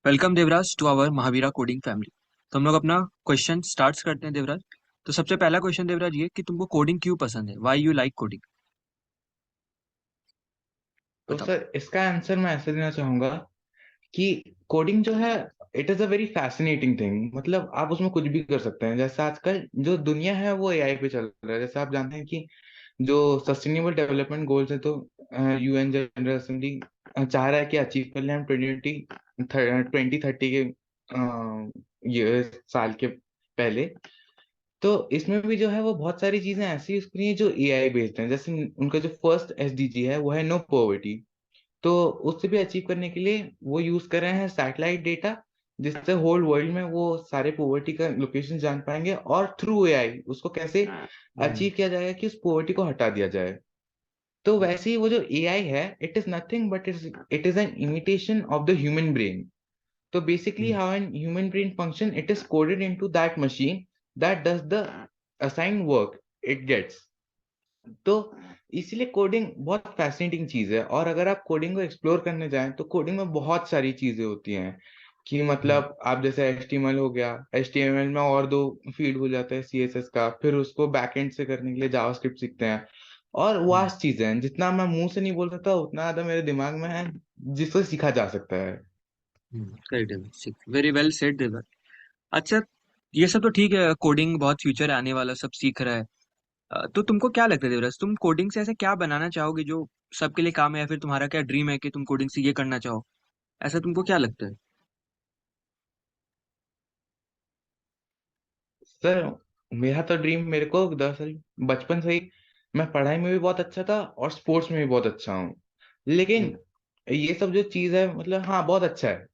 Welcome Devraj to our Mahavira coding family. तो हम लोग अपना क्वेश्चन स्टार्ट करते हैं देवराज। तो सबसे पहला क्वेश्चन देवराज ये कि तुमको कोडिंग क्यों पसंद है, व्हाई यू लाइक कोडिंग, तो बताओ। सर इसका आंसर मैं ऐसे देना चाहूंगा कि कोडिंग जो है it is a very fascinating thing. मतलब आप उसमें कुछ भी कर सकते हैं। जैसे आजकल जो दुनिया है वो एआई पे चल रहा है। जैसे आप जानते हैं कि जो सस्टेनेबल डेवलपमेंट गोल्स है तो यूएन जनरल असेंबली चाह रहा है कि अचीव कर लें हम 2030 के ये साल के पहले। तो इसमें भी जो है वो बहुत सारी चीजें ऐसी यूज करी हैं जो एआई बेस्ड हैं। जैसे उनका जो फर्स्ट एसडीजी है वो है नो पॉवर्टी। तो उससे भी अचीव करने के लिए वो यूज कर रहे हैं सैटेलाइट डेटा, जिससे होल वर्ल्ड में वो सारे पोवर्टी का लोकेशन जान पाएंगे और थ्रू एआई उसको कैसे हम्म। अचीव किया जाएगा कि उस पोवर्टी को हटा दिया जाए। तो वैसे ही वो जो एआई है it is nothing but it is an imitation of the human brain. तो basically hmm. How an human brain function it is coded into that machine that does the assigned work it gets. तो इसीलिए coding बहुत fascinating चीज है। और अगर आप coding को एक्सप्लोर करने जाएं तो कोडिंग में बहुत सारी चीजें होती हैं कि हम्म। मतलब आप जैसे एचटीएमएल हो गया, एचटीएमएल में और दो फील्ड हो जाता है सीएसएस का, फिर उसको बैकएंड से करने के लिए जावास्क्रिप्ट सीखते हैं। और हम्म। वास्ट चीजें हैं, जितना मैं मुंह से नहीं बोल सकता उतना ज्यादा मेरे दिमाग में है जिसको सीखा जा सकता है। सही Devraj, very well said Devraj. अच्छा, ये सब तो ठीक है, कोडिंग बहुत फ्यूचर आने वाला सब सीख रहा है। तो तुमको क्या लगता है देवराज, तुम कोडिंग से ऐसे क्या बनाना चाहोगे जो सबके लिए काम है, या फिर तुम्हारा क्या ड्रीम है कि तुम कोडिंग से ये करना चाहो, ऐसा तुमको क्या लगता है? सर मेरा तो ड्रीम, मेरे को दरअसल बचपन से ही मैं पढ़ाई में भी बहुत अच्छा था और स्पोर्ट्स में भी बहुत अच्छा हूँ। लेकिन हम्म। ये सब जो चीज़ है मतलब हाँ बहुत अच्छा है।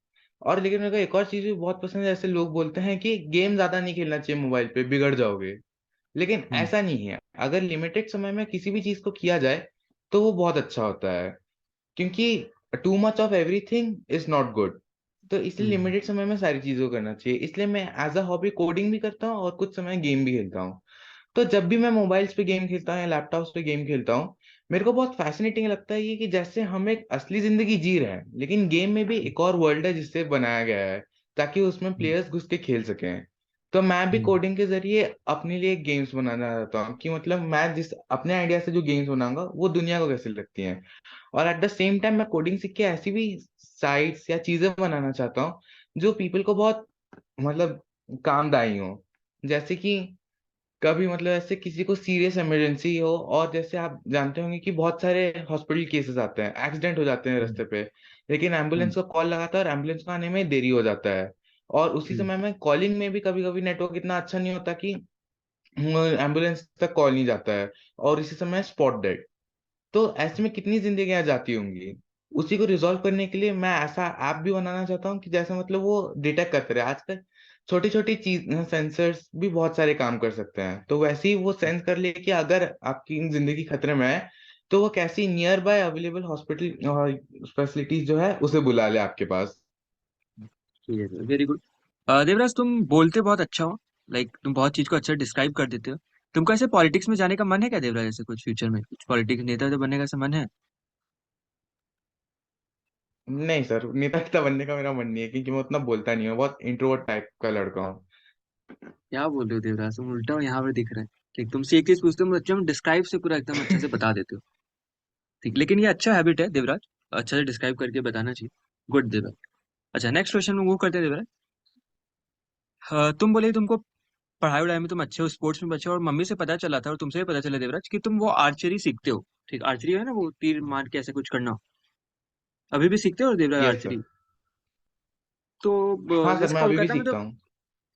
और लेकिन मेरे को एक और चीज़ भी बहुत पसंद है। जैसे लोग बोलते हैं कि गेम ज्यादा नहीं खेलना चाहिए मोबाइल पे, बिगड़ जाओगे। लेकिन हम्म। ऐसा नहीं है। अगर लिमिटेड समय में किसी भी चीज को किया जाए तो वो बहुत अच्छा होता है। क्योंकि too much of everything is not good. तो इसलिए हम्म। लिमिटेड समय में सारी चीजों को करना चाहिए। इसलिए मैं एज अ हॉबी कोडिंग भी करता हूँ और कुछ समय गेम भी खेलता हूँ। तो जब भी मैं मोबाइल्स पे गेम खेलता हूँ या लैपटॉप्स पे गेम खेलता हूँ, मेरे को बहुत फैसिनेटिंग लगता है ये कि जैसे हम एक असली जिंदगी जी रहे हैं लेकिन गेम में भी एक और वर्ल्ड है जिससे बनाया गया है ताकि उसमें हम्म। प्लेयर्स घुस के खेल सकें। तो मैं भी हम्म। कोडिंग के जरिए अपने लिए गेम्स बनाना चाहता हूँ कि मतलब मैं जिस अपने आइडिया से जो गेम्स बनाऊंगा वो दुनिया को कैसे लगती हैं। और एट द सेम टाइम मैं कोडिंग सीख के ऐसी भी साइट्स या चीजें बनाना चाहता हूँ जो पीपल को बहुत मतलब कामदायी हो। जैसे कि कभी मतलब ऐसे किसी को सीरियस इमरजेंसी हो, और जैसे आप जानते होंगे कि बहुत सारे हॉस्पिटल केसेस आते हैं, एक्सीडेंट हो जाते हैं हम्म। रास्ते पे, लेकिन हम्म। एम्बुलेंस को कॉल लगाता है और एम्बुलेंस को आने में देरी हो जाता है। और उसी हम्म। समय में कॉलिंग में भी कभी कभी नेटवर्क इतना अच्छा नहीं होता कि एम्बुलेंस तक कॉल नहीं जाता है, और इसी समय स्पॉट डेड। तो ऐसे में कितनी जिंदगियां जाती होंगी। उसी को रिजॉल्व करने के लिए मैं ऐसा ऐप भी बनाना चाहता हूँ कि जैसे मतलब वो डिटेक्ट करते रहे। आजकल छोटी छोटी चीज सेंसर्स भी बहुत सारे काम कर सकते हैं, तो वैसे ही वो सेंस कर ले कि अगर आपकी जिंदगी खतरे में है तो वो कैसी नियर बाय अवेलेबल हॉस्पिटल और फैसिलिटीज जो है उसे बुला ले आपके पास। ठीक है, वेरी गुड। देवराज, तुम बोलते बहुत अच्छा हो, लाइक तुम बहुत चीज को अच्छा डिस्क्राइब कर देते हो। तुमको ऐसे पॉलिटिक्स में जाने का मन है क्या देवराज, ऐसे कुछ फ्यूचर में कुछ पॉलिटिक्स नेता तो बनने का ऐसा मन है? नहीं सर, नेता बनने का मेरा मन नहीं है क्योंकि मैं उतना बोलता नहीं हूँ, बहुत इंट्रोवर्ट टाइप का लड़का हूँ। क्या बोल रहे हो देवराज, तुम उल्टा हो यहाँ पर दिख रहे हैं। ठीक, तुमसे एक चीज पूछते हो, अच्छा हम डिस्क्राइब से पूरा एकदम अच्छा से बता देते हो। ठीक, लेकिन ये अच्छा हैबिट है देवराज, अच्छा से डिस्क्राइब करके बताना चाहिए। गुड देवराज। अच्छा, नेक्स्ट क्वेश्चन में वो करते हैं देवराज। तुम बोले तुमको पढ़ाई वढ़ाई में तुम अच्छे हो, स्पोर्ट्स में अच्छे हो, और मम्मी से पता चला था और तुमसे भी पता चला देवराज कि तुम वो आर्चरी सीखते हो। ठीक, आर्चरी है ना, वो तीर मार के ऐसे कुछ करना, अभी भी सीखते हो देवराज यस सर। आर्चरी? तो हाँ सर, जैसे मैं अभी भी कोलकाता में तो, सीखता हूँ।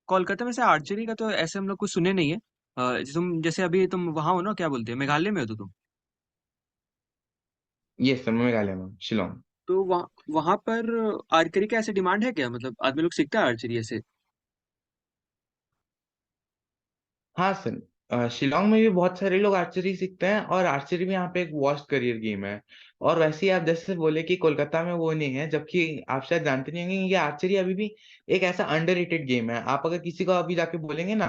कोलकाता में से आर्चरी का तो ऐसे हम लोग कुछ सुने नहीं है। तुम जैसे अभी तुम वहां हो ना, क्या बोलते हैं, मेघालय में हो तो तुम। यस सर, मैं मेघालय में हूँ, शिलोंग। तो वहां पर आर्चरी का ऐसे डिमांड है क्या, मतलब आदमी लोग सीखता है आर्चरी ऐसे? हाँ सर, शिलोंग में भी बहुत सारे लोग आर्चरी सीखते हैं और आर्चरी भी यहाँ पे एक वॉस्ट करियर गेम है। और वैसे ही आप जैसे बोले कि कोलकाता में वो नहीं है, जबकि आप शायद जानते नहीं होंगे ये आर्चरी अभी भी एक ऐसा अंडररेटेड गेम है। आप अगर किसी को अभी जाके बोलेंगे ना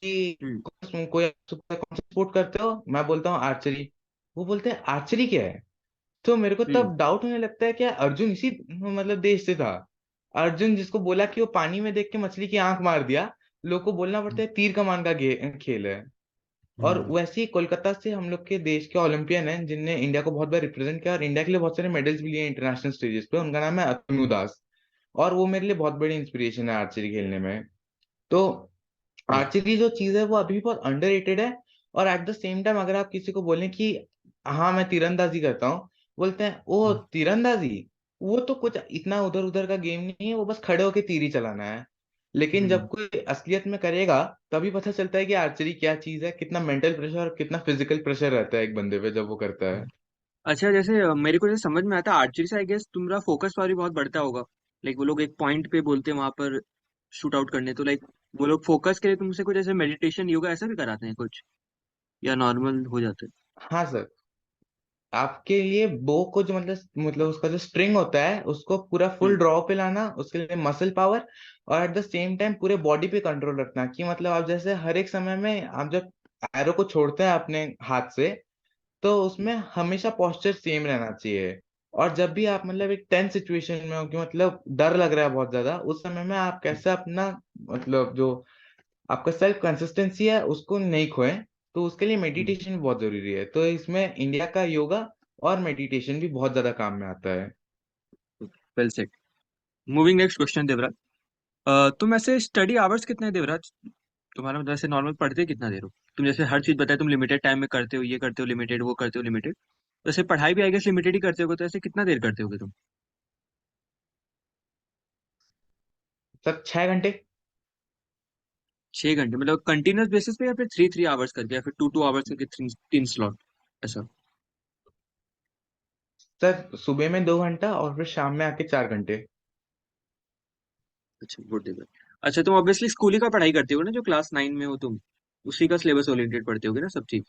कि हम्म। कोई कौन सा स्पोर्ट करते हो, मैं बोलता हूँ आर्चरी, वो बोलते हैं आर्चरी क्या है। तो मेरे को हम्म। तब डाउट होने लगता है कि अर्जुन इसी मतलब देश से था। अर्जुन जिसको बोला कि वो पानी में देख के मछली की आंख मार दिया, लोग को बोलना पड़ता हम्म। है तीर कमान का खेल है। और हम्म। वैसे ही कोलकाता से हम लोग के देश के ओलंपियन हैं जिनने इंडिया को बहुत बार रिप्रेजेंट किया और इंडिया के लिए बहुत सारे मेडल्स भी लिए इंटरनेशनल स्टेजेस पे, उनका नाम है अतनु दास। और वो मेरे लिए बहुत बड़ी इंस्पिरेशन है आर्चरी खेलने में। तो हम्म। आर्चरी जो चीज है वो अभी भी बहुत अंडररेटेड है। और एट द सेम टाइम अगर आप किसी को बोलें कि हाँ मैं तीरंदाजी करता हूँ, बोलते हैं ओ हम्म। तीरंदाजी, वो तो कुछ इतना उधर उधर का गेम नहीं है, वो बस खड़े होके तीर ही चलाना है। लेकिन जब हम्म। कोई असलियत में करेगा तभी पता चलता है कि आर्चरी क्या चीज है, कितना मेंटल प्रेशर और कितना फिजिकल प्रेशर रहता है एक बंदे पे जब वो करता है। हम्म। अच्छा, जैसे मेरे को जैसे समझ में आता है आर्चरी से, आई गेस तुम्हारा फोकस पावर भी बहुत बढ़ता होगा। लाइक वो लोग एक पॉइंट पे बोलते हैं वहां पर शूट आउट करने, तो लाइक वो लोग फोकस के लिए तुमसे कुछ ऐसे मेडिटेशन योगा ऐसा भी कराते हैं कुछ, या नॉर्मल हो जाता है? हाँ सर, आपके लिए बो को जो मतलब उसका जो स्ट्रिंग होता है उसको पूरा फुल हम्म। ड्रॉ पे लाना, उसके लिए मसल पावर और एट द सेम टाइम पूरे बॉडी पे कंट्रोल रखना, कि मतलब आप जैसे हर एक समय में आप जब एरो को छोड़ते हैं अपने हाथ से, तो उसमें हमेशा पोस्चर सेम रहना चाहिए। और जब भी आप मतलब एक टेंस सिचुएशन में हो कि मतलब डर लग रहा है बहुत ज्यादा, उस समय में आप कैसे अपना मतलब जो आपका सेल्फ कंसिस्टेंसी है उसको नहीं खोएं। तो उसके लिए मेडिटेशन भी बहुत जरूरी है, तो इसमें इंडिया का योगा और मेडिटेशन भी बहुत ज्यादा काम में आता है। Well set. Moving next question Devraj. तुम ऐसे स्टडी आवर्स कितने हैं देवराज? तुम्हारा मतलब ऐसे नॉर्मल पढ़ते कितना देर हो? तुम जैसे हर चीज बताए, तुम लिमिटेड टाइम में करते हो, ये करते हो लिमिटेड, वो करते हो लिमिटेड, वैसे पढ़ाई भी आई गेस लिमिटेड ही करते होगे, तो ऐसे कितना देर करते होगे तुम? 6 घंटे। 6 घंटे मतलब कंटिन्यूस बेसिस पे, या फिर 3 3 आवर्स करके, या फिर 2 2 आवर्स करके, तीन तीन स्लॉट ऐसा? सर सुबह में 2 घंटा और फिर शाम में आके 4 घंटे। अच्छा, गुड है। अच्छा, तुम ऑब्वियसली स्कूल ही का पढ़ाई करते हो ना, जो क्लास 9 में हो तुम, उसी का सिलेबस ओरिएंटेड पढ़ते होगे ना सब चीज?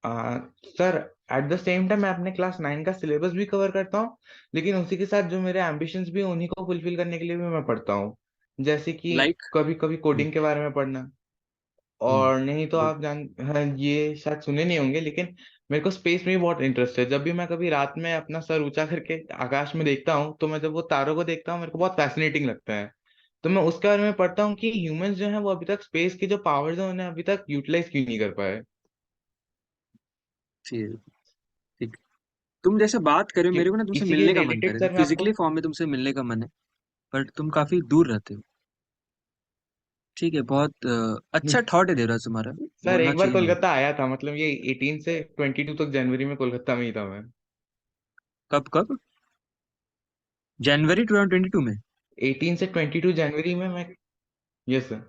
आ, sir at the same time मैं अपने क्लास 9 का सिलेबस भी कवर करता हूँ, लेकिन उसी के साथ जो मेरे एम्बिशंस भी हैं, उन्हीं को फुलफिल करने के लिए भी मैं पढ़ता हूँ। जैसे कि लाइक। कभी कभी हम्म। कोडिंग के बारे में पढ़ना, हम्म। और नहीं तो गुड। आप जान हाँ, ये शायद सुने नहीं होंगे, लेकिन मेरे को स्पेस में भी बहुत इंटरेस्ट है। जब भी मैं कभी रात में अपना सर ऊंचा करके आकाश में देखता हूँ, तो मैं जब वो तारों को देखता हूँ मेरे को बहुत फैसिनेटिंग लगता है। तो मैं उसके बारे में पढ़ता हूँ कि ह्यूमंस जो है वो अभी तक स्पेस की जो पावर्स है उन्हें अभी तक यूटिलाइज क्यों नहीं कर पाए। ठीक। ठीक। तुम जैसे बात करे, मेरे को ना तुमसे इसी के मिलने का मन रिलेटेड करे, तो सर मैं आपको फिजिकली फॉर्म में तुमसे मिलने का मन है, बट तुम काफी दूर रहते हो। ठीक है, बहुत अच्छा थॉट है देवराज तुम्हारा। सर बोलना एक बार चाहिए मेरे को। कोलकाता आया था, मतलब ये 18 से 22 तक जनवरी में कोलकाता में ही था मैं। कब कब? जनवरी 2022 में? 18 से 22 जनवरी में मैं। Yes sir.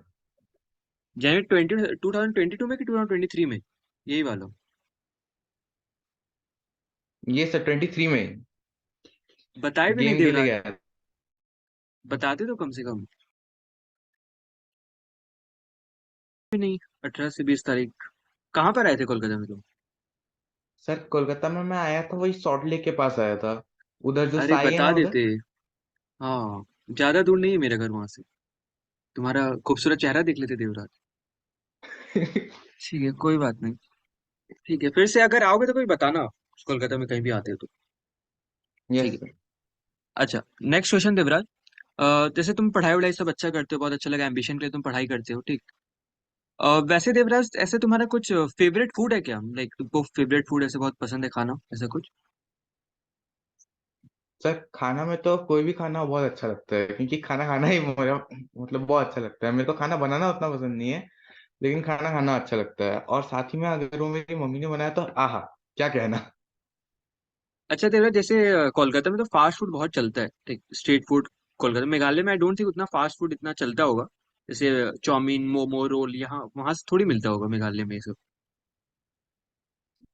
जनवरी 2022 में कि 2023 में? यही वाला? ये सर 23 में बताए भी नहीं गेम खेले देवराज। गया। बताते तो कम से कम। भी नहीं। 18 से 20 तारीख। कहाँ पर आए थे कोलकाता में तुम? सर कोलकाता में मैं आया था, वही सॉल्ट लेक के पास आया था, उधर जो अरे साई है बता ना उधर। देते। हाँ। ज्यादा दूर नहीं है मेरा घर वहां से। तुम्हारा खूबसूरत चेहरा देख लेते देवराज। ठीक है, कोई बात नहीं। ठीक है, फिर से अगर आओगे तो कोई बताना, कोलकाता में कहीं भी आते हो तो। ठीक यस है। सर। अच्छा। Next question Devraj. जैसे तुम पढ़ाई वढ़ाई सब अच्छा करते हो, बहुत अच्छा लगा, एम्बिशन के लिए तुम पढ़ाई करते हो, ठीक। वैसे देवराज, ऐसे तुम्हारा कुछ फेवरेट फूड है क्या? लाइक तुमको फेवरेट फूड ऐसे बहुत पसंद है खाना, ऐसा कुछ? सर खाना में तो कोई भी खाना बहुत अच्छा लगता है, क्योंकि खाना खाना ही मेरा मतलब बहुत अच्छा लगता है। मेरे को खाना बनाना उतना पसंद नहीं है, लेकिन खाना खाना अच्छा लगता है। और साथ ही में अगर वो मेरी मम्मी ने बनाया तो आहा, क्या कहना। अच्छा देवराज, जैसे कोलकाता में तो फास्ट फूड बहुत चलता है, ठीक, स्ट्रीट फूड। कोलकाता, मेघालय में आई डोंट थिंक उतना फास्ट फूड इतना चलता होगा। जैसे चाउमीन, मोमो, रोल, यहाँ वहां से थोड़ी मिलता होगा मेघालय में ये सब।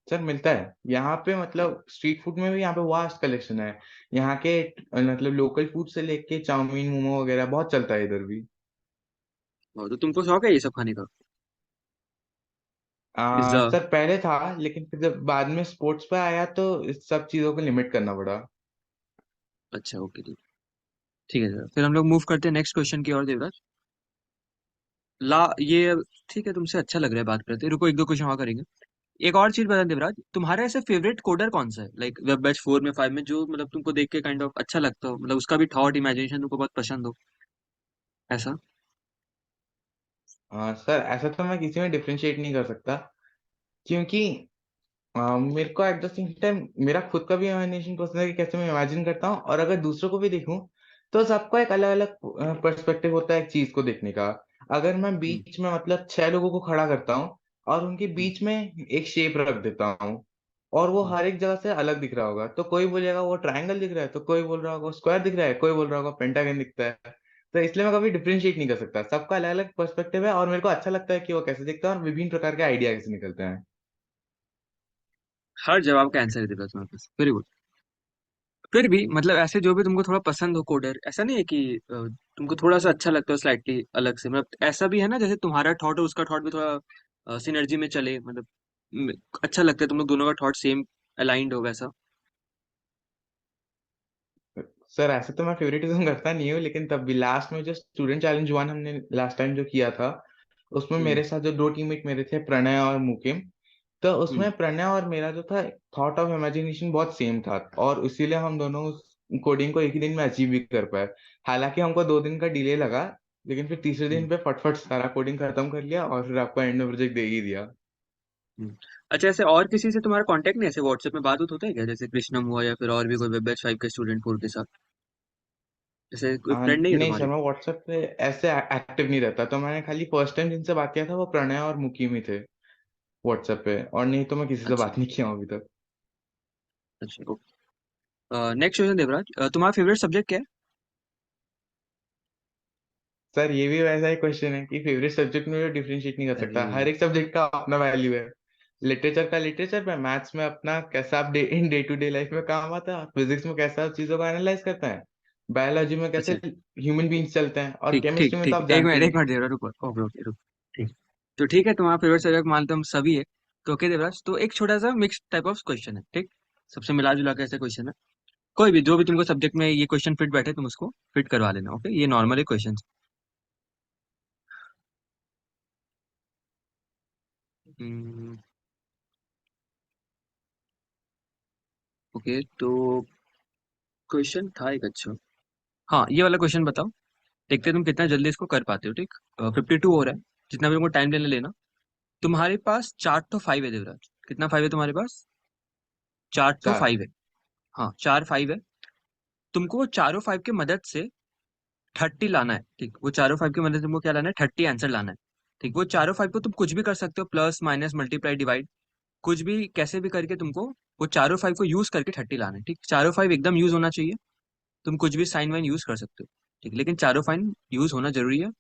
सर मिलता है यहाँ पे, मतलब स्ट्रीट फूड में भी यहाँ पे वास्ट कलेक्शन है। यहाँ के मतलब लोकल फूड से लेके चाउमीन मोमो वगैरह बहुत चलता है इधर भी। तो तुमको शौक है ये सब खाने का? पिज्जा? सर पहले था, लेकिन फिर जब बाद में स्पोर्ट्स पे आया तो इस सब चीजों को लिमिट करना पड़ा। अच्छा, ओके, ठीक। ठीक है सर, फिर हम लोग मूव करते हैं नेक्स्ट क्वेश्चन की ओर देवराज। ला ये ठीक है, तुमसे अच्छा लग रहा है बात करते, रुको एक दो क्वेश्चन और करेंगे। एक और चीज बता देवराज, तुम्हारा ऐसे फेवरेट कोडर कौन सा है, लाइक वेब बैच 4 में 5 में, जो मतलब तुमको देख के काइंड ऑफ अच्छा लगता हो, मतलब उसका भी थॉट इमेजिनेशन तुमको बहुत पसंद हो, ऐसा? सर ऐसा तो मैं किसी में डिफरेंशिएट नहीं कर सकता, क्योंकि मेरे को एट द सेम टाइम मेरा खुद का भी इमेजिनेशन पसंद है कि कैसे मैं इमेजिन करता हूँ, और अगर दूसरों को भी देखूं तो सबका एक अलग अलग पर्सपेक्टिव होता है एक चीज को देखने का। अगर मैं हम्म। बीच में मतलब 6 लोगों को खड़ा करता हूँ और उनके हम्म। बीच में एक शेप रख देता हूँ, और वो हम्म। हर एक जगह से अलग दिख रहा होगा, तो कोई बोलेगा वो ट्रायंगल दिख रहा है, तो कोई बोल रहा होगा स्क्वायर दिख रहा है, कोई बोल रहा होगा पेंटागन दिखता है। तो इसलिए मैं कभी डिफरेंशिएट नहीं कर सकता, सबका अलग अलग पर्सपेक्टिव है, और मेरे को अच्छा लगता है कि वो कैसे दिखता है और विभिन्न प्रकार के आइडिया कैसे निकलते हैं। हर जवाब का आंसर है देवराज तुम्हारे पास, वेरी गुड। फिर भी मतलब ऐसे जो भी तुमको थोड़ा पसंद हो कोडर, ऐसा नहीं है कि तुमको थोड़ा सा अच्छा लगता है स्लाइटली अलग से, मतलब ऐसा भी है ना, जैसे तुम्हारा थॉट है उसका थॉट भी थोड़ा सिनर्जी में चले, मतलब म, अच्छा लगता है तुम लोग दोनों का थॉट सेम अलाइंड हो, वैसा? सर ऐसे तो मैं फेवरेटिज्म करता नहीं हूँ, लेकिन तब भी लास्ट में जो स्टूडेंट चैलेंज वन हमने लास्ट टाइम जो किया था, उसमें हम्म। मेरे साथ जो दो टीममेट मेरे थे, प्रणय और मुकिम, तो हम्म। उसमें प्रणय और मेरा जो था थॉट ऑफ इमेजिनेशन बहुत सेम था, और इसीलिए हम दोनों उस कोडिंग को एक ही दिन में अचीव भी कर पाए। हालांकि हमको 2 दिन का डिले लगा, लेकिन फिर तीसरे हम्म। दिन पे फटफट सारा कोडिंग खत्म कर लिया और फिर आपको एंड में प्रोजेक्ट दे ही दिया। हम्म। अच्छा, ऐसे और किसी से तुम्हारा कांटेक्ट नहीं, ऐसे व्हाट्सएप में बात होता है क्या, जैसे कृष्णम हुआ या फिर और भी कोई वेब बैच 5 के स्टूडेंट 4 के साथ, जैसे कोई फ्रेंड नहीं है नहीं सर, तुम्हारे? मैं व्हाट्सएप पे ऐसे एक्टिव नहीं रहता, तो मैंने खाली फर्स्ट टाइम जिनसे बात किया था वो प्रणय और मुकीम ही थे व्हाट्सएप पे, और नहीं तो मैं किसी से अच्छा। बात नहीं किया हूं अभी तक। अच्छा, ओके। नेक्स्ट क्वेश्चन देवराज, तुम्हारा फेवरेट सब्जेक्ट क्या है? सर ये भी वैसा ही क्वेश्चन है कि फेवरेट सब्जेक्ट में भी डिफरेंशिएट नहीं कर अरे। सकता, हर एक सब्जेक्ट का अपना वैल्यू है। लिटरेचर का लिटरेचर में, मैथ्स में अपना कैसा आप in day to day life में काम आता है, फिजिक्स में कैसा आप चीजों को एनालाइज करते हैं, बायोलॉजी में कैसे अच्छा। ह्यूमन बींग्स चलते हैं, और ठीक ठीक केमिस्ट्री में तो ठीक, आप जानते ही एक हैं। मिनट देवराज, रुको, ओके ओके, रुको। ठीक। तो ठीक है, तुम्हारा फेवरेट सब्जेक्ट मानते हम सभी है। तो ओके देवराज, तो एक छोटा सा मिक्स टाइप ऑफ क्वेश्चन है, ठीक? सबसे मिला जुला के ऐसे क्वेश्चन है, कोई भी जो भी तुमको सब्जेक्ट में ये क्वेश्चन फिट बैठे तुम उसको फिट करवा लेना, ओके? ये नॉर्मल है क्वेश्चन। ओके, तो क्वेश्चन था एक, अच्छा। हाँ, ये वाला क्वेश्चन बताओ, देखते हैं तुम कितना जल्दी इसको कर पाते हो, ठीक? 52 हो रहा है, जितना भी तुमको टाइम लेने लेना। तुम्हारे पास चार तो फाइव है देवराज, कितना फाइव है तुम्हारे पास? चार तो चार। फाइव है। हाँ, चार फाइव है। तुमको वो चारों फाइव की मदद से 30 लाना है, ठीक? वो चारों फाइव की मदद से तुमको क्या लाना है, 30 आंसर लाना है। ठीक, वो चारों फाइव को तुम कुछ भी कर सकते हो, प्लस माइनस मल्टीप्लाई डिवाइड, कुछ भी कैसे भी करके तुमको वो चारों फाइव को यूज करके 30 लाना है, ठीक? चारों फाइव एकदम यूज होना चाहिए। तुम कुछ भी साइन वाइन यूज कर सकते हो, ठीक, लेकिन चारों फाइन यूज होना जरूरी है।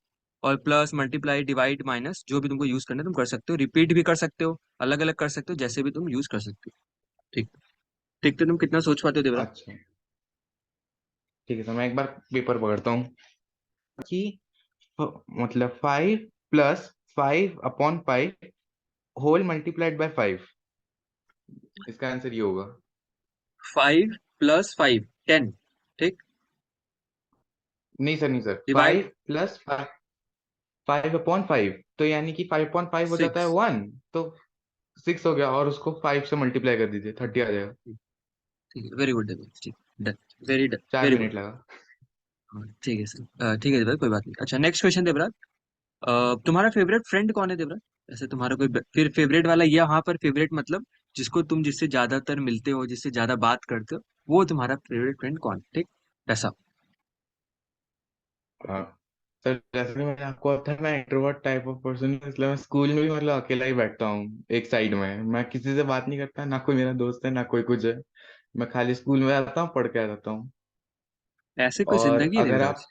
और प्लस मल्टीप्लाई डिवाइड माइनस जो भी तुमको यूज करना है तुम कर सकते हो, रिपीट भी कर सकते हो, अलग अलग कर सकते हो, जैसे भी तुम यूज कर सकते हो। ठीक। ठीक, तो तुम कितना सोच पाते हो देवराज? अच्छा ठीक है, तो मैं एक बार पेपर पकड़ता हूँ कि मतलब 5 + 5/5 होल मल्टीप्लाइड बाय 5, इसका आंसर ये होगा। 5 + 5 10, ठीक। नहीं सर, नहीं सर, डिवाइड 5 + 5/5, तो यानी कि 5/5 हो जाता है 6। 1, तो 6 हो गया, और उसको 5 से मल्टीप्लाई कर दीजिए, 30 आ जाएगा। ठीक है, वेरी गुड देवराज, ठीक। डन। वेरी डन, चार वेरी गुड। मिनट लगा। हाँ, ठीक है सर, ठीक है देवराज, कोई बात नहीं। अच्छा, नेक्स्ट क्वेश्चन देवराज, तुम्हारा फेवरेट फ्रेंड कौन है देवराज? ऐसे तुम्हारा कोई फिर फेवरेट वाला, या वहां पर फेवरेट मतलब जिसको तुम जिससे ज्यादातर मिलते हो, जिससे ज्यादा बात करते हो, वो तुम्हारा फेवरेट फ्रेंड कौन है, ठीक? ऐसा। हाँ सर, जैसे कि मैंने आपको बताया, मैं इंट्रोवर्ट टाइप ऑफ पर्सन हूँ, इसलिए मैं स्कूल में भी मतलब अकेला ही बैठता हूँ एक साइड में, मैं किसी से बात नहीं करता, ना कोई मेरा दोस्त है ना कोई कुछ है। मैं खाली स्कूल में आता हूँ, पढ़ के आ जाता हूँ। ऐसे कोई और जिंदगी है अगर आप देवराज?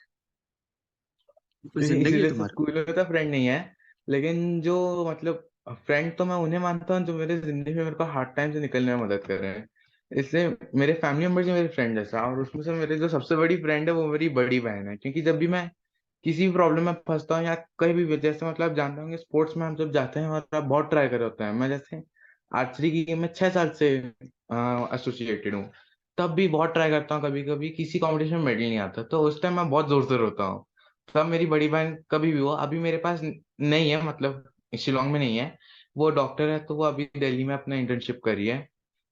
कोई जिंदगी है इसीलिए से तुम्हारा? स्कूल में तो फ्रेंड नहीं है, लेकिन जो मतलब फ्रेंड तो मैं उन्हें मानता हूँ जो मेरे जिंदगी में मेरे को हार्ड टाइम से निकलने में मदद कर रहे हैं। इसलिए मेरे फैमिली मेंबर्स ही मेरे फ्रेंड जैसा, और उसमें से मेरे जो सबसे बड़ी फ्रेंड है वो मेरी बड़ी बहन है, क्योंकि जब भी मैं किसी भी प्रॉब्लम में फंसता हूँ या कहीं भी, जैसे मतलब आप जानते होंगे स्पोर्ट्स में हम जब जाते हैं और आप बहुत ट्राई कर रहे होते हैं, मैं जैसे आर्चरी की गेम में 6 साल से एसोसिएटेड हूँ, तब भी बहुत ट्राई करता हूँ, कभी कभी किसी कंपटीशन में मेडल नहीं आता, तो उस टाइम मैं बहुत जोर से रोता हूँ। तब मेरी बड़ी बहन कभी भी हो, अभी मेरे पास नहीं है, मतलब शिलोंग में नहीं है, वो डॉक्टर है, तो वो अभी दिल्ली में अपना इंटर्नशिप कर रही है।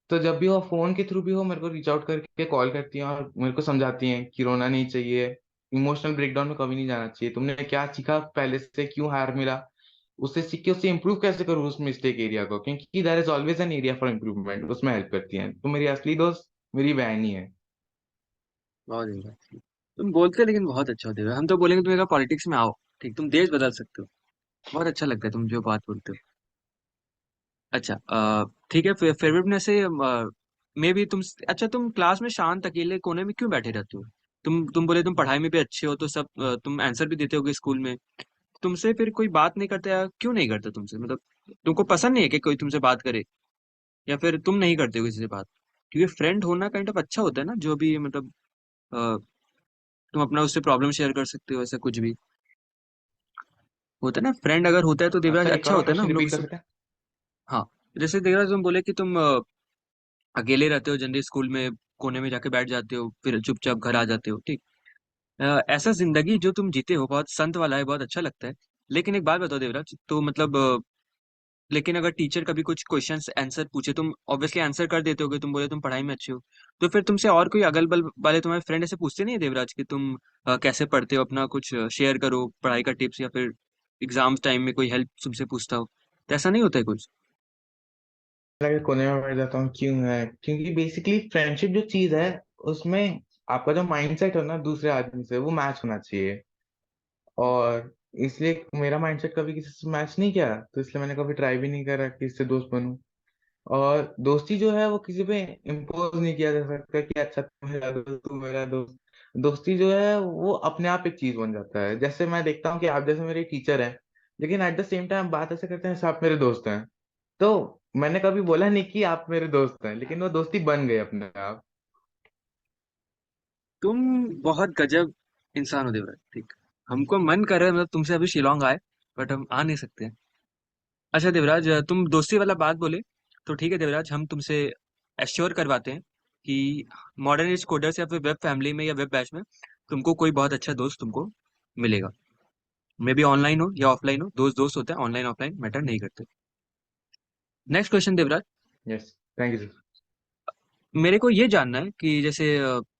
तो जब भी वो फोन के थ्रू भी हो मेरे को रीच आउट करके कॉल करती हैं और मेरे को समझाती हैं कि रोना नहीं चाहिए, इमोशनल ब्रेकडाउन में कभी नहीं जाना चाहिए, तुमने क्या सीखा पहले से, क्यों हार मिला, उससे सीख के उससे इम्प्रूव कैसे करूँ उस मिस्टेक एरिया को, क्योंकि there is always an area for improvement, उसमें हेल्प करती हैं। तो मेरी असली दोस्त मेरी बहन ही है। बहुत देवराज, तुम बोलते हो लेकिन बहुत अच्छा हो देवराज। हम तो बोलेंगे तुम एक पॉलिटिक्स में आओ, ठीक, तुम देश बदल सकते हो। बहुत अच्छा लगता है तुम जो बात बोलते हो। अच्छा, ठीक है, फेवरेट में से मे भी तुम, अच्छा तुम क्लास में शांत अकेले कोने में क्यों बैठे रहते हो? तुम बोले तुम पढ़ाई में भी अच्छे हो, तो सब तुम आंसर भी देते होगे स्कूल में। तुमसे फिर कोई बात नहीं करता, या क्यों नहीं करता तुमसे, मतलब तुमको पसंद नहीं है कि कोई तुमसे बात करे, या फिर तुम नहीं करते हो किसी से बात? क्योंकि फ्रेंड होना काइंड ऑफ अच्छा होता है ना, जो भी मतलब अ, तुम अपना उससे प्रॉब्लम शेयर कर सकते हो, ऐसा कुछ भी होता है ना, फ्रेंड अगर होता है तो देवराज सर एक अच्छा और होता है ना क्वेश्चन हम लोग रिपीट कर उससे। सकते हैं? हाँ, जैसे देवराज तुम बोले कि तुम अकेले रहते हो जनरली स्कूल में, कोने में जाके बैठ जाते हो, फिर चुपचाप घर आ जाते हो, ठीक। ऐसा जिंदगी जो तुम जीते हो बहुत संत वाला है, बहुत अच्छा लगता है। लेकिन एक बात बताओ देवराज, तो मतलब लेकिन अगर टीचर कभी कुछ क्वेश्चंस आंसर पूछे, तुम ऑब्वियसली आंसर कर देते होगे, तुम बोले तुम पढ़ाई में अच्छे हो, तो फिर तुमसे और कोई अगल बगल वाले तुम्हारे फ्रेंड ऐसे पूछते नहीं है देवराज कि तुम कैसे पढ़ते हो, अपना कुछ शेयर करो पढ़ाई का टिप्स, या फिर एग्जाम्स टाइम में कोई हेल्प तुमसे पूछता हो, तो ऐसा नहीं होता है कुछ? लगे कोने में बैठ जाता हूँ, क्यों है, क्योंकि बेसिकली फ्रेंडशिप जो चीज है उसमें आपका जो माइंडसेट है ना दूसरे आदमी से वो मैच होना चाहिए। और इसलिए मेरा माइंडसेट कभी किसी से मैच नहीं किया, तो इसलिए मैंने कभी ट्राई भी नहीं करा कि इससे दोस्त बनूं। और दोस्ती जो है वो किसी पे इम्पोज नहीं किया जा सकता कि अच्छा तू मेरा दोस्त, तू मेरा दोस्त। दोस्ती जो है वो अपने आप एक चीज बन जाता है। जैसे मैं देखता हूँ कि आप जैसे मेरे टीचर हैं, लेकिन एट द सेम टाइम बात ऐसे करते हैं जैसे आप मेरे दोस्त हैं। तो मैंने कभी बोला नहीं कि आप मेरे दोस्त हैं, लेकिन वो दोस्ती बन गई अपने आप। तुम बहुत गजब इंसान हो देवराज, ठीक। हमको मन कर रहा है मतलब तुमसे अभी शिलोंग आए, बट हम आ नहीं सकते हैं। अच्छा देवराज, तुम दोस्ती वाला बात बोले, तो ठीक है देवराज, हम तुमसे एश्योर करवाते हैं कि मॉडर्न एज कोडर्स या फिर वेब फैमिली में या वेब बैच में तुमको कोई बहुत अच्छा दोस्त तुमको मिलेगा। मे बी ऑनलाइन हो या ऑफलाइन हो, दोस्त दोस्त होते हैं, ऑनलाइन ऑफलाइन मैटर नहीं करते। Next question Devraj, yes, thank you sir. मेरे को ये जानना है कि जैसे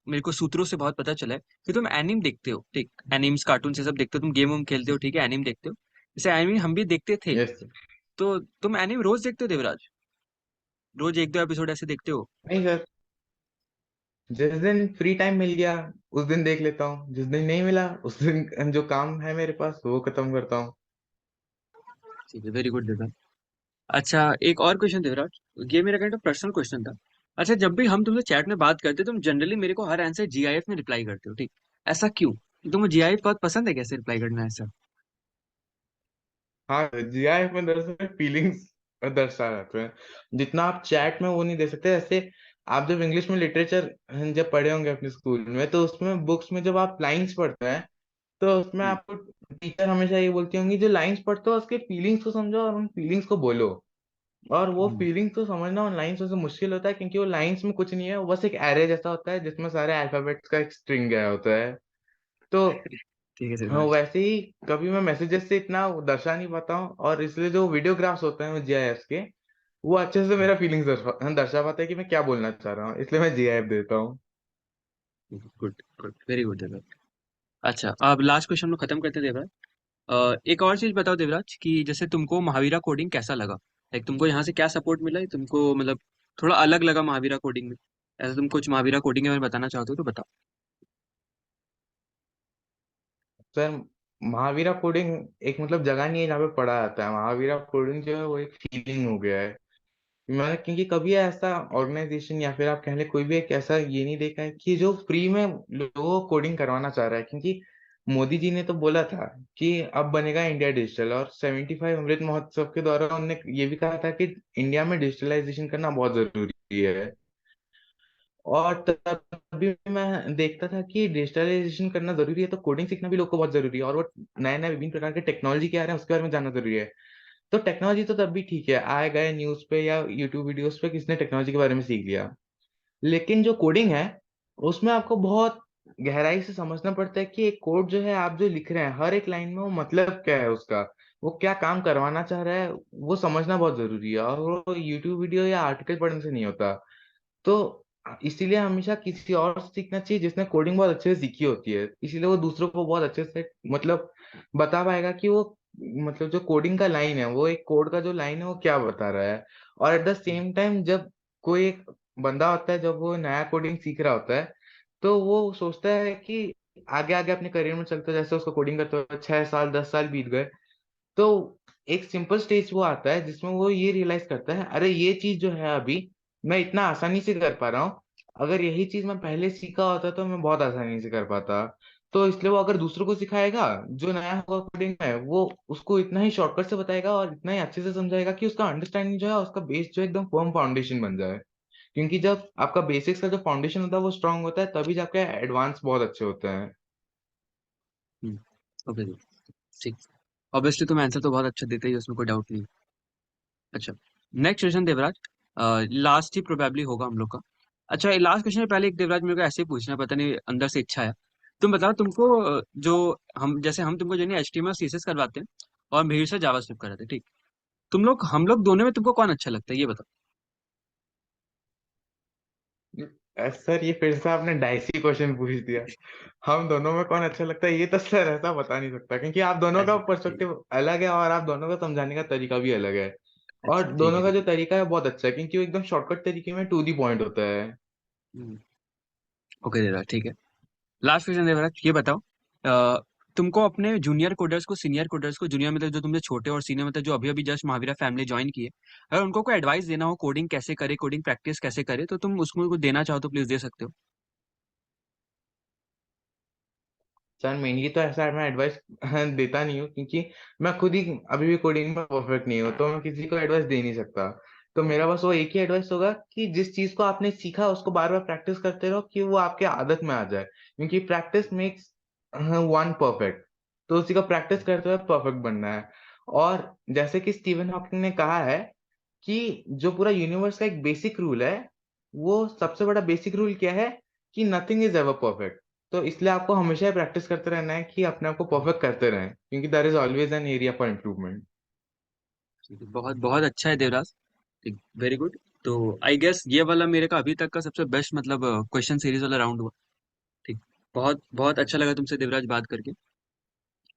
मेरे को सूत्रों से बहुत पता चला है कि तुम एनिम देखते हो, ठीक, एनिम्स कार्टून से सब देखते हो, तुम गेम वूम खेलते हो, ठीक है, एनिम देखते हो। जैसे एनिम हम भी देखते थे, यस सर। तो तुम एनिम रोज देखते हो देवराज? रोज एक दो एपिसोड ऐसे देखते हो? नहीं सर, जिस दिन फ्री टाइम मिल गया उस दिन देख लेता हूँ, जिस दिन नहीं मिला उस दिन जो काम है मेरे पास वो खत्म करता हूँ। ठीक है, वेरी गुड देवराज। अच्छा, एक और क्वेश्चन देवराज, ये मेरा काइंड ऑफ पर्सनल क्वेश्चन था। अच्छा, जब भी हम तुमसे चैट में बात करते हो, तुम जनरली मेरे को हर आंसर जीआईएफ में रिप्लाई करते हो, ठीक, ऐसा क्यों? तुमको जीआईएफ बहुत पसंद है कैसे रिप्लाई करना, ऐसा? हाँ, जीआईएफ में दरअसल फीलिंग्स दर्शा जाते हैं, जितना आप चैट में वो नहीं दे सकते। जैसे आप जब इंग्लिश में लिटरेचर जब पढ़े होंगे अपने स्कूल में, तो उसमें बुक्स में जब आप लाइंस पढ़ते हैं, तो उसमें हम्म, आपको टीचर हमेशा ये बोलती होंगी जो लाइंस पढ़ते हो उसके फीलिंग्स को समझो और उन फीलिंग्स को बोलो। और वो हम्म, फीलिंग्स को समझना उन लाइंस से मुश्किल होता है, क्योंकि वो लाइंस में कुछ नहीं है, वो बस एक एरे जैसा होता है जिसमें सारे अल्फाबेट्स का एक स्ट्रिंग गया होता है। तो ठीक है हाँ, देवराज। वैसे ही कभी मैं मैसेजेस से इतना दर्शा नहीं पाता हूँ, और इसलिए जो वीडियोग्राफ्स होते हैं जीआईएफ के, वो अच्छे से मेरा फीलिंग्स दर्शा दर्शा पाते हैं कि मैं क्या बोलना चाह रहा हूँ, इसलिए मैं जीआईएफ देता हूँ। Good good, very good Devraj. अच्छा, अब लास्ट क्वेश्चन हम लोग खत्म करते हैं देवराज। एक और चीज बताओ देवराज कि जैसे तुमको महावीरा कोडिंग कैसा लगा? लाइक तुमको यहाँ से क्या सपोर्ट मिला है तुमको, मतलब थोड़ा अलग लगा महावीरा कोडिंग में, ऐसा तुम कुछ महावीरा कोडिंग के बारे में बताना चाहते हो तो बताओ। सर, महावीरा कोडिंग एक मतलब जगह नहीं है जहाँ पे पढ़ा जाता है। महावीरा कोडिंग जो है वो एक फीलिंग हो गया है। मैंने क्योंकि कभी ऐसा ऑर्गेनाइजेशन या फिर आप कह ले कोई भी एक ऐसा ये नहीं देखा है कि जो फ्री में लोगों को कोडिंग करवाना चाह रहा है। क्योंकि मोदी जी ने तो बोला था कि अब बनेगा इंडिया डिजिटल, और 75 अमृत महोत्सव के दौरान उन्होंने ये भी कहा था कि इंडिया में डिजिटलाइजेशन करना बहुत जरूरी है। और तब भी मैं देखता था कि डिजिटलाइजेशन करना जरूरी है तो कोडिंग सीखना भी लोग को बहुत जरूरी है, और वो नए नए विभिन्न प्रकार के टेक्नोलॉजी के आ रहे हैं उसके बारे में जानना जरूरी है। तो टेक्नोलॉजी तो तब भी ठीक है, आए गए न्यूज पे या यूट्यूब वीडियोस पे किसने टेक्नोलॉजी के बारे में सीख लिया। लेकिन जो कोडिंग है उसमें आपको बहुत गहराई से समझना पड़ता है कि एक कोड जो है आप जो लिख रहे हैं हर एक लाइन में वो मतलब क्या है उसका, वो क्या काम करवाना चाह रहा है वो समझना बहुत जरूरी है, और वो यूट्यूब वीडियो या आर्टिकल पढ़ने से नहीं होता। तो इसीलिए हमेशा किसी और से सीखना चाहिए जिसने कोडिंग बहुत अच्छे से सीखी होती है, इसीलिए वो दूसरों को बहुत अच्छे से मतलब बता पाएगा कि वो मतलब जो कोडिंग का लाइन है, वो एक कोड का जो लाइन है वो क्या बता रहा है। और एट द सेम टाइम जब कोई एक बंदा होता है, जब वो नया कोडिंग सीख रहा होता है, तो वो सोचता है कि आगे आगे अपने करियर में चलते, जैसे उसको कोडिंग करते हुए 6 साल 10 साल बीत गए, तो एक सिंपल स्टेज वो आता है जिसमें वो ये रियलाइज करता है, अरे ये चीज जो है अभी मैं इतना आसानी से कर पा रहा हूँ, अगर यही चीज मैं पहले सीखा होता तो मैं बहुत आसानी से कर पाता। तो इसलिए वो अगर दूसरों को सिखाएगा, जो नया होगा कोडिंग में, वो उसको इतना ही शॉर्टकट से बताएगा और इतना ही अच्छे से समझाएगा कि उसका अंडरस्टैंडिंग जो है, उसका बेस जो है एकदम फर्म फाउंडेशन बन जाए। क्योंकि जब आपका बेसिक्स का जो फाउंडेशन होता है वो स्ट्रांग होता है, तभी जाके एडवांस बहुत अच्छे होते हैं। ओके ठीक। ऑब्वियसली तुम आंसर तो बहुत अच्छा देते ही हो, उसमें कोई डाउट नहीं। अच्छा, next question Devraj, last he probably होगा हम लोग का। अच्छा, लास्ट क्वेश्चन से पहले एक देवराज मेरे को ऐसे ही पूछना है, पता नहीं अंदर से इच्छा है। तुम बताओ, तुमको जो हम जैसे हम तुमको जो है एचटीएमएल सीएसएस करवाते हैं और मिहिर से जावास्क्रिप्ट कराते हैं, ठीक? तुम लोग हम लोग दोनों में तुमको कौन अच्छा लगता है, ये बताओ। सर ये फिर से आपने डाइसी क्वेश्चन पूछ दिया। हम दोनों में कौन अच्छा लगता है ये तो सर ऐसा बता नहीं सकता, क्योंकि आप दोनों का अच्छा ठीक। पर्सपेक्टिव अलग है और आप दोनों का समझाने का तरीका भी अलग है। अच्छा और ठीक है दोनों का ठीक जो है। तरीका है बहुत अच्छा है, क्योंकि वो एकदम शॉर्टकट तरीके में टू दी पॉइंट होता है। हम्म, ओके देवराज ठीक है। लास्ट क्वेश्चन देवराज, ये बताओ, तुमको अपने जूनियर कोडर्स को, सीनियर कोडर्स को, जूनियर मतलब जो तुमसे छोटे और सीनियर मतलब जो अभी अभी जस्ट महावीरा फैमिली ज्वाइन किए, अगर उनको कोई एडवाइस देना हो कोडिंग कैसे करे, कोडिंग प्रैक्टिस कैसे करे, तो तुम उसको कुछ देना चाहो तो प्लीज दे सकते हो। सर मेनली तो ऐसा मैं एडवाइस देता नहीं हूँ, क्योंकि मैं खुद ही अभी भी कोडिंग में परफेक्ट नहीं हूँ, तो मैं किसी को एडवाइस दे नहीं सकता। तो मेरा बस वो एक ही एडवाइस होगा कि जिस चीज को आपने सीखा उसको बार बार प्रैक्टिस करते रहो कि वो आपके आदत में आ जाए, क्योंकि प्रैक्टिस मेक्स वन परफेक्ट। तो उसी का प्रैक्टिस करते हुए परफेक्ट बनना है। और जैसे कि स्टीवन हॉकिंग ने कहा है कि जो पूरा यूनिवर्स का एक बेसिक रूल है, वो सबसे बड़ा बेसिक रूल क्या है, कि नथिंग इज एवर परफेक्ट। तो इसलिए आपको हमेशा प्रैक्टिस करते रहना है कि अपने आप को परफेक्ट करते रहें, क्योंकि there is always an area for improvement. ठीक है, बहुत बहुत अच्छा है देवराज। ठीक, वेरी गुड। तो आई गेस ये वाला मेरे का अभी तक का सबसे बेस्ट मतलब क्वेश्चन सीरीज वाला राउंड हुआ। ठीक, बहुत बहुत अच्छा लगा तुमसे देवराज बात करके।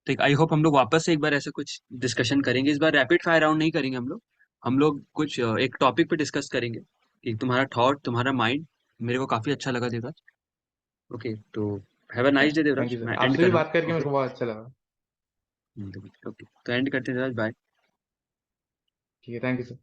ठीक, आई होप हम लोग वापस से एक बार ऐसा कुछ डिस्कशन करेंगे, इस बार रैपिड फायर राउंड नहीं करेंगे हम लोग। हम लोग कुछ एक टॉपिक पे डिस्कस करेंगे कि तुम्हारा थॉट, तुम्हारा माइंड मेरे को काफी अच्छा लगा देवराज। ओके, तो have a nice day thank Devraj, you sir, मैं एंड आपसे कर भी रहा बात करके हूँ। मेरे ओके। को बहुत अच्छा लगा। ओके, तो एंड करते हैं देवराज, बाय। ठीक है, थैंक यू सर।